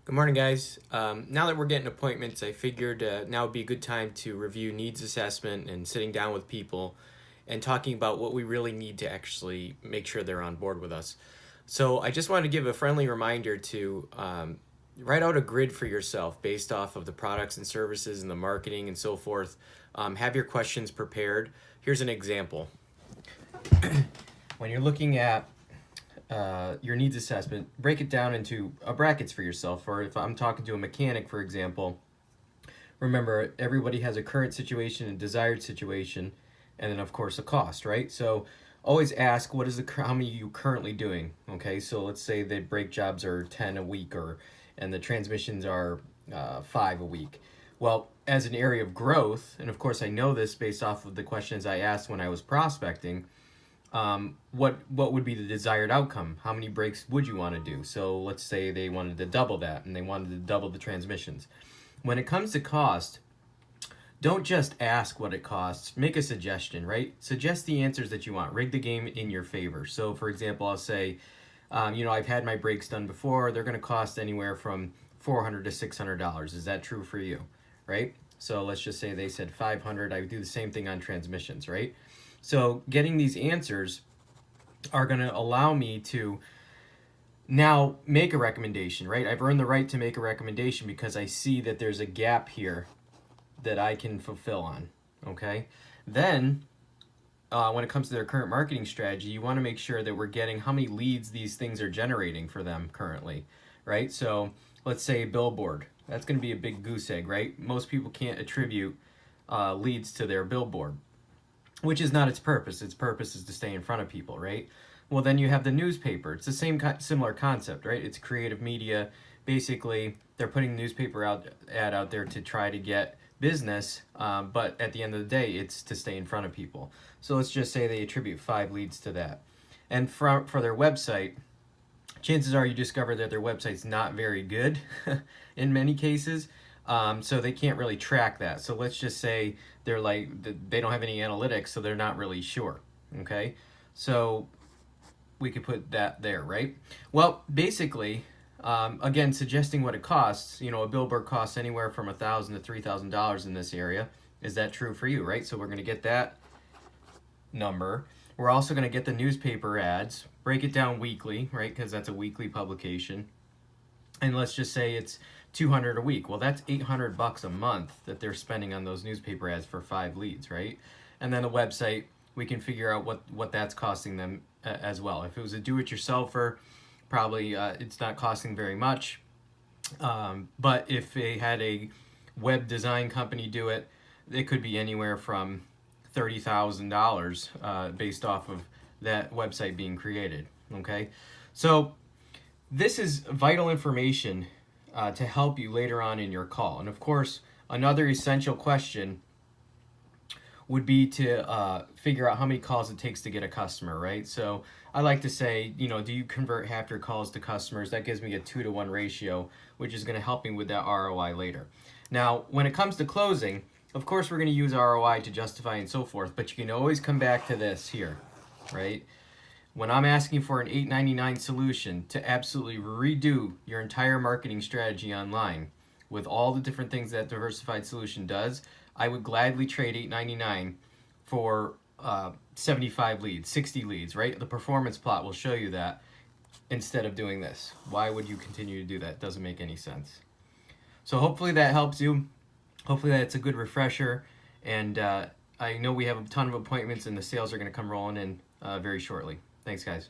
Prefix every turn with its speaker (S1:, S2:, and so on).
S1: Good morning, guys. Now that we're getting appointments, I figured now would be a good time to review needs assessment and sitting down with people and talking about what we really need to actually make sure they're on board with us. So I just wanted to give a friendly reminder to write out a grid for yourself based off of the products and services and the marketing and so forth. Have your questions prepared. Here's an example. When you're looking at your needs assessment, break it down into brackets for yourself. Or if I'm talking to a mechanic, for example, remember everybody has a current situation, a desired situation, and then of course a cost, right? So always ask what is how many are you currently doing? Okay, so let's say the brake jobs are 10 a week, and the transmissions are 5 a week. Well, as an area of growth, and of course I know this based off of the questions I asked when I was prospecting, what would be the desired outcome? How many brakes would you want to do? So let's say they wanted to double that and they wanted to double the transmissions. When it comes to cost, don't just ask what it costs. Make a suggestion, right? Suggest the answers that you want. Rig the game in your favor. So for example, I'll say, I've had my brakes done before. They're going to cost anywhere from $400 to $600. Is that true for you, right? So let's just say they said 500. I would do the same thing on transmissions, right? So getting these answers are going to allow me to now make a recommendation, right? I've earned the right to make a recommendation because I see that there's a gap here that I can fulfill on, okay? Then, when it comes to their current marketing strategy, you want to make sure that we're getting how many leads these things are generating for them currently, right? So let's say a billboard. That's going to be a big goose egg, right? Most people can't attribute leads to their billboard, which is not its purpose. Its purpose is to stay in front of people, right? Well, then you have the newspaper. It's the same similar concept, right? It's creative media. Basically, they're putting the newspaper ad out there to try to get business, but at the end of the day, it's to stay in front of people. So let's just say they attribute 5 leads to that. And for their website, chances are you discover that their website's not very good in many cases. So they can't really track that. So let's just say they're like, they don't have any analytics, so they're not really sure. Okay, so we could put that there, right? Well, basically, again, suggesting what it costs. A billboard costs anywhere from $1,000 to $3,000 in this area. Is that true for you, right? So we're going to get that number. We're also going to get the newspaper ads, break it down weekly, right? Because that's a weekly publication. And let's just say it's $200 a week. Well, that's $800 a month that they're spending on those newspaper ads for 5 leads, right? And then the website, we can figure out what that's costing them as well. If it was a do-it-yourselfer, probably it's not costing very much. But if they had a web design company do it, it could be anywhere from $30,000 based off of that website being created, okay? So this is vital information to help you later on in your call. And of course, another essential question would be to figure out how many calls it takes to get a customer, right? So I like to say, do you convert half your calls to customers? That gives me a 2-to-1 ratio, which is going to help me with that ROI later. Now, when it comes to closing, of course, we're going to use ROI to justify and so forth, but you can always come back to this here, right? When I'm asking for an $8.99 solution to absolutely redo your entire marketing strategy online with all the different things that Diversified Solution does, I would gladly trade $8.99 for 75 leads, 60 leads, right? The performance plot will show you that instead of doing this. Why would you continue to do that? It doesn't make any sense. So hopefully that helps you. Hopefully that's a good refresher. And I know we have a ton of appointments and the sales are going to come rolling in very shortly. Thanks, guys.